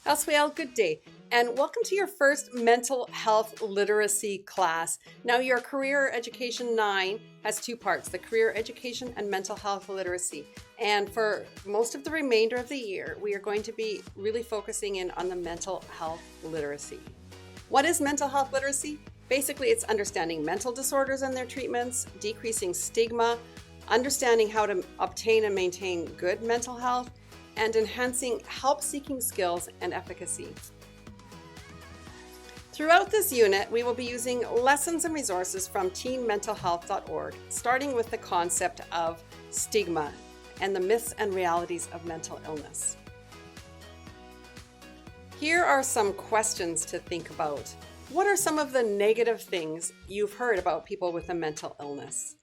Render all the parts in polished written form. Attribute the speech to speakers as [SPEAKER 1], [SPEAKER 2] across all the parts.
[SPEAKER 1] Aswael, good day, and welcome to your first mental health literacy class. Now, your Career Education 9 has two parts, the career education and mental health literacy. And for most of the remainder of the year, we are going to be really focusing in on the mental health literacy. What is mental health literacy? Basically, it's understanding mental disorders and their treatments, decreasing stigma, understanding how to obtain and maintain good mental health, and enhancing help-seeking skills and efficacy. Throughout this unit, we will be using lessons and resources from teenmentalhealth.org, starting with the concept of stigma and the myths and realities of mental illness. Here are some questions to think about. What are some of the negative things you've heard about people with a mental illness?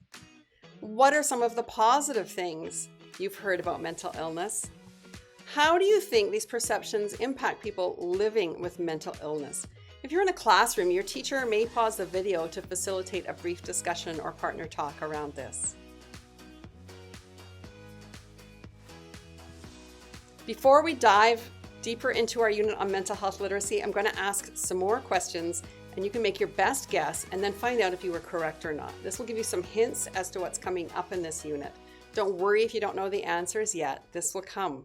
[SPEAKER 1] What are some of the positive things you've heard about mental illness? How do you think these perceptions impact people living with mental illness? If you're in a classroom, your teacher may pause the video to facilitate a brief discussion or partner talk around this. Before we dive deeper into our unit on mental health literacy, I'm going to ask some more questions, and you can make your best guess and then find out if you were correct or not. This will give you some hints as to what's coming up in this unit. Don't worry if you don't know the answers yet. This will come.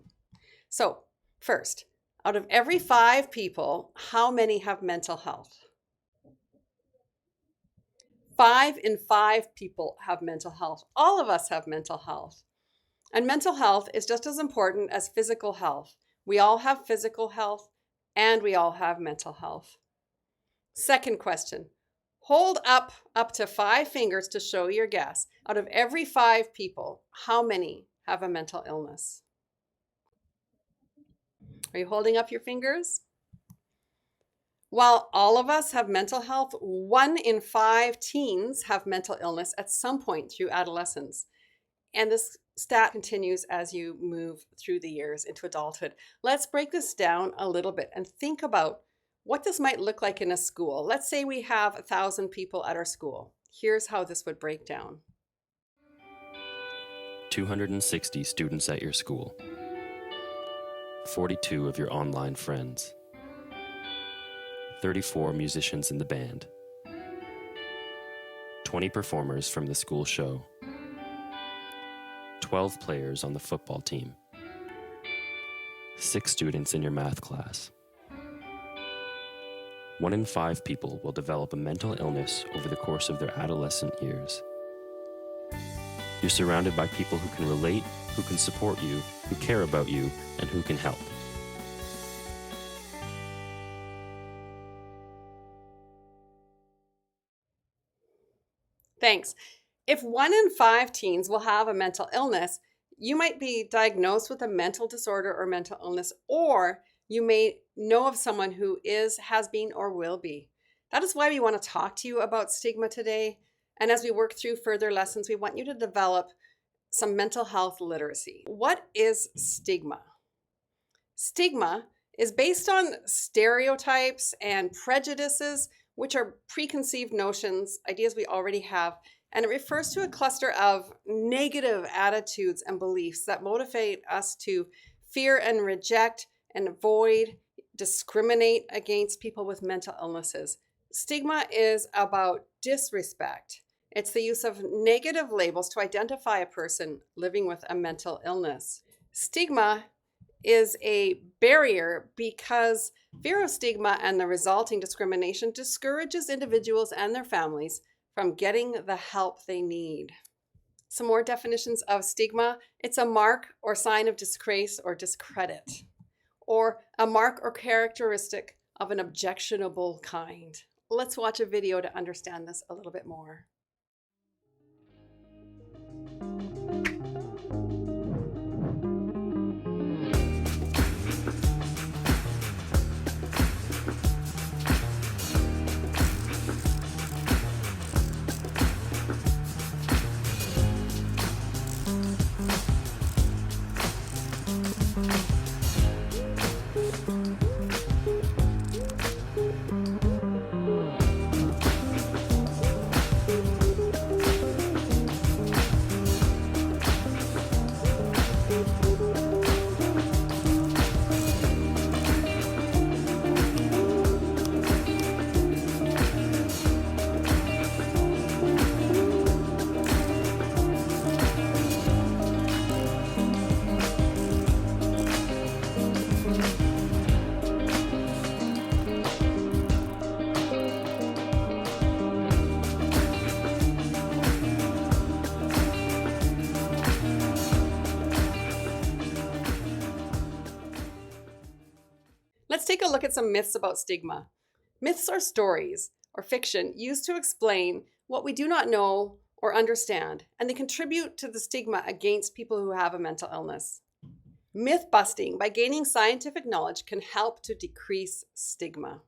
[SPEAKER 1] So, first, out of every 5 people, how many have mental health? 5 in 5 people have mental health. All of us have mental health. And mental health is just as important as physical health. We all have physical health and we all have mental health. Second question, hold up to 5 fingers to show your guess. Out of every 5 people, how many have a mental illness? Are you holding up your fingers? While all of us have mental health, 1 in 5 teens have mental illness at some point through adolescence. And this stat continues as you move through the years into adulthood. Let's break this down a little bit and think about what this might look like in a school. Let's say we have 1,000 people at our school. Here's how this would break down.
[SPEAKER 2] 260 students at your school. 42 of your online friends, 34 musicians in the band, 20 performers from the school show, 12 players on the football team, 6 students in your math class. 1 in 5 people will develop a mental illness over the course of their adolescent years. You're surrounded by people who can relate, who can support you, who care about you, and who can help.
[SPEAKER 1] Thanks. If 1 in 5 teens will have a mental illness, you might be diagnosed with a mental disorder or mental illness, or you may know of someone who is, has been, or will be. That is why we want to talk to you about stigma today. And as we work through further lessons, we want you to develop some mental health literacy. What is stigma? Stigma is based on stereotypes and prejudices, which are preconceived notions, ideas we already have, and it refers to a cluster of negative attitudes and beliefs that motivate us to fear and reject and avoid, discriminate against people with mental illnesses. Stigma is about disrespect. It's the use of negative labels to identify a person living with a mental illness. Stigma is a barrier because fear of stigma and the resulting discrimination discourages individuals and their families from getting the help they need. Some more definitions of stigma. It's a mark or sign of disgrace or discredit, or a mark or characteristic of an objectionable kind. Let's watch a video to understand this a little bit more. Let's take a look at some myths about stigma. Myths are stories or fiction used to explain what we do not know or understand, and they contribute to the stigma against people who have a mental illness. Myth busting by gaining scientific knowledge can help to decrease stigma.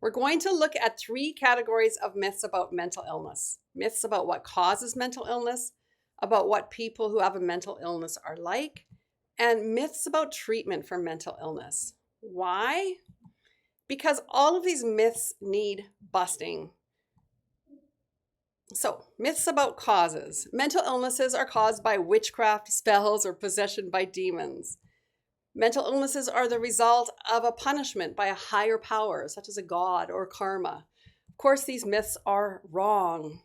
[SPEAKER 1] We're going to look at 3 categories of myths about mental illness. Myths about what causes mental illness, about what people who have a mental illness are like, and myths about treatment for mental illness. Why? Because all of these myths need busting. So, myths about causes. Mental illnesses are caused by witchcraft, spells, or possession by demons. Mental illnesses are the result of a punishment by a higher power, such as a god or karma. Of course, these myths are wrong.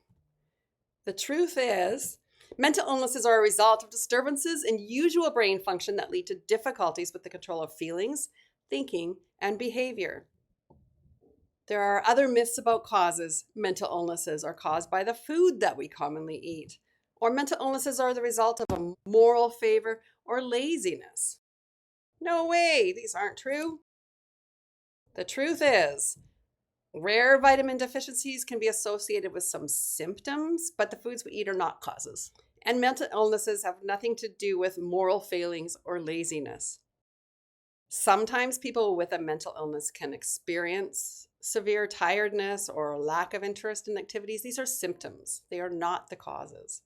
[SPEAKER 1] The truth is, mental illnesses are a result of disturbances in usual brain function that lead to difficulties with the control of feelings, thinking, and behavior. There are other myths about causes. Mental illnesses are caused by the food that we commonly eat, or mental illnesses are the result of a moral favor or laziness. No way, these aren't true. The truth is, rare vitamin deficiencies can be associated with some symptoms, but the foods we eat are not causes. And mental illnesses have nothing to do with moral failings or laziness. Sometimes people with a mental illness can experience severe tiredness or lack of interest in activities. These are symptoms. They are not the causes.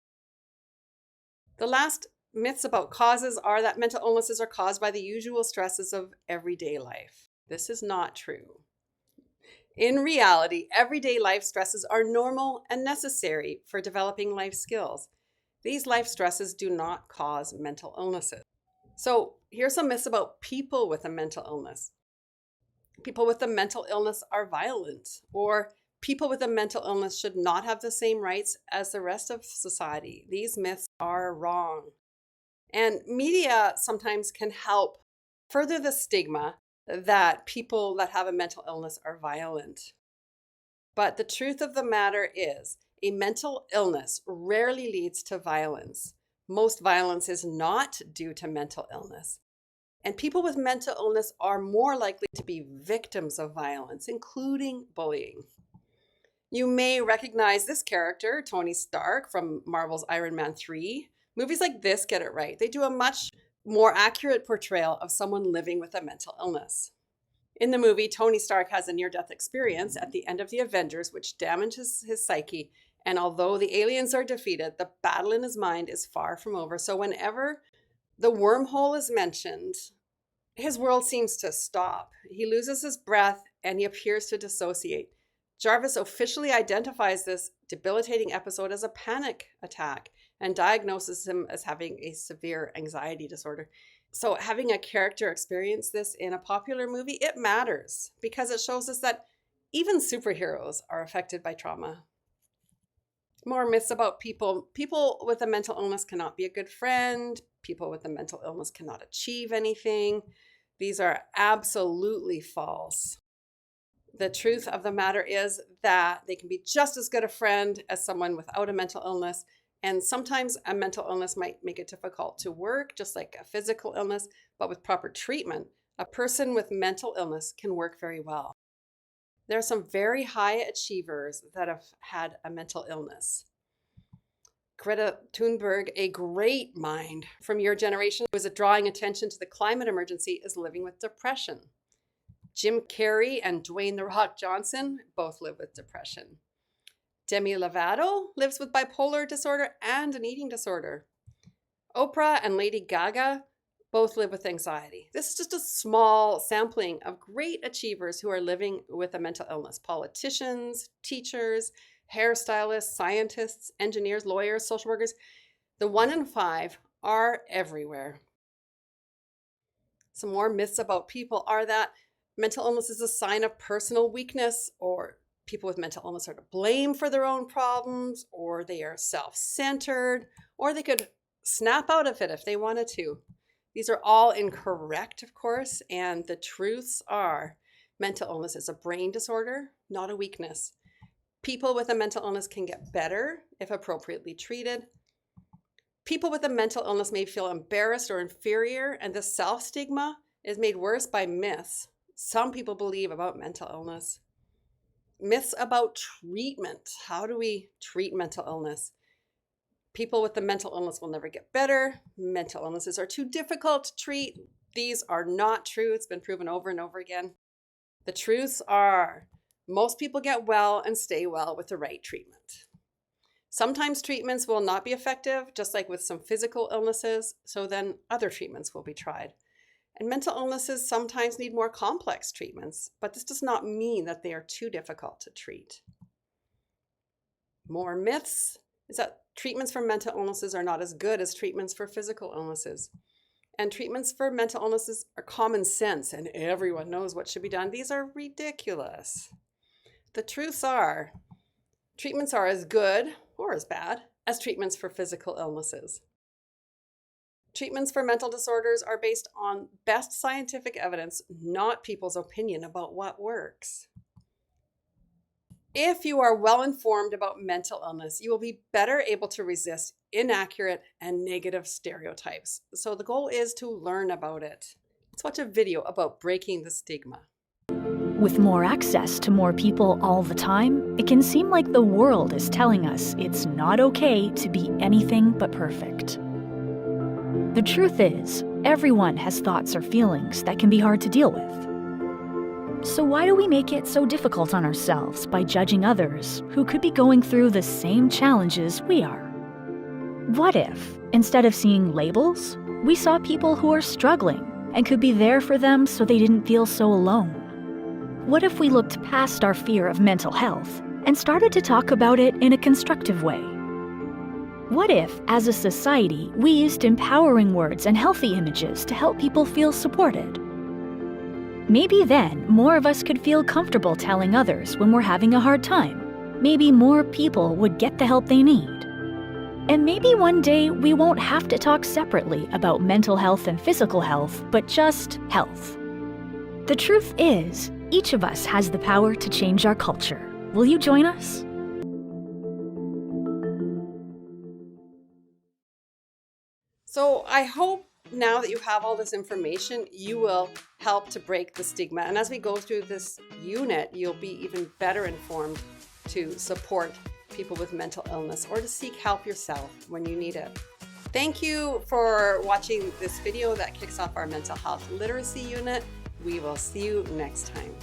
[SPEAKER 1] The last myths about causes are that mental illnesses are caused by the usual stresses of everyday life. This is not true. In reality, everyday life stresses are normal and necessary for developing life skills. These life stresses do not cause mental illnesses. So here's some myths about people with a mental illness. People with a mental illness are violent, or people with a mental illness should not have the same rights as the rest of society. These myths are wrong. And media sometimes can help further the stigma that people that have a mental illness are violent. But the truth of the matter is, a mental illness rarely leads to violence. Most violence is not due to mental illness. And people with mental illness are more likely to be victims of violence, including bullying. You may recognize this character, Tony Stark, from Marvel's Iron Man 3. Movies like this get it right. They do a much more accurate portrayal of someone living with a mental illness. In the movie, Tony Stark has a near-death experience at the end of the Avengers, which damages his psyche. And although the aliens are defeated, the battle in his mind is far from over. So whenever the wormhole is mentioned, his world seems to stop. He loses his breath and he appears to dissociate. Jarvis officially identifies this debilitating episode as a panic attack and diagnoses him as having a severe anxiety disorder. So having a character experience this in a popular movie, it matters because it shows us that even superheroes are affected by trauma. More myths about people. People with a mental illness cannot be a good friend. People with a mental illness cannot achieve anything. These are absolutely false. The truth of the matter is that they can be just as good a friend as someone without a mental illness. And sometimes a mental illness might make it difficult to work, just like a physical illness. But with proper treatment, a person with mental illness can work very well. There are some very high achievers that have had a mental illness. Greta Thunberg, a great mind from your generation, who is drawing attention to the climate emergency, is living with depression. Jim Carrey and Dwayne "The Rock" Johnson both live with depression. Demi Lovato lives with bipolar disorder and an eating disorder. Oprah and Lady Gaga both live with anxiety. This is just a small sampling of great achievers who are living with a mental illness. Politicians, teachers, hairstylists, scientists, engineers, lawyers, social workers. The 1 in 5 are everywhere. Some more myths about people are that mental illness is a sign of personal weakness, or people with mental illness are to blame for their own problems, or they are self-centered, or they could snap out of it if they wanted to. These are all incorrect, of course, and the truths are mental illness is a brain disorder, not a weakness. People with a mental illness can get better if appropriately treated. People with a mental illness may feel embarrassed or inferior, and the self-stigma is made worse by myths some people believe about mental illness. Myths about treatment. How do we treat mental illness? People with the mental illness will never get better. Mental illnesses are too difficult to treat. These are not true. It's been proven over and over again. The truths are most people get well and stay well with the right treatment. Sometimes treatments will not be effective, just like with some physical illnesses, so then other treatments will be tried. And mental illnesses sometimes need more complex treatments, but this does not mean that they are too difficult to treat. More myths is that treatments for mental illnesses are not as good as treatments for physical illnesses. And treatments for mental illnesses are common sense and everyone knows what should be done. These are ridiculous. The truths are, treatments are as good or as bad as treatments for physical illnesses. Treatments for mental disorders are based on best scientific evidence, not people's opinion about what works. If you are well informed about mental illness, you will be better able to resist inaccurate and negative stereotypes. So the goal is to learn about it. Let's watch a video about breaking the stigma.
[SPEAKER 3] With more access to more people all the time, it can seem like the world is telling us it's not okay to be anything but perfect. The truth is, everyone has thoughts or feelings that can be hard to deal with. So why do we make it so difficult on ourselves by judging others who could be going through the same challenges we are? What if, instead of seeing labels, we saw people who are struggling and could be there for them so they didn't feel so alone? What if we looked past our fear of mental health and started to talk about it in a constructive way? What if, as a society, we used empowering words and healthy images to help people feel supported? Maybe then more of us could feel comfortable telling others when we're having a hard time. Maybe more people would get the help they need. And maybe one day we won't have to talk separately about mental health and physical health, but just health. The truth is, each of us has the power to change our culture. Will you join us?
[SPEAKER 1] So I hope now that you have all this information, you will help to break the stigma. And as we go through this unit, you'll be even better informed to support people with mental illness or to seek help yourself when you need it. Thank you for watching this video that kicks off our mental health literacy unit. We will see you next time.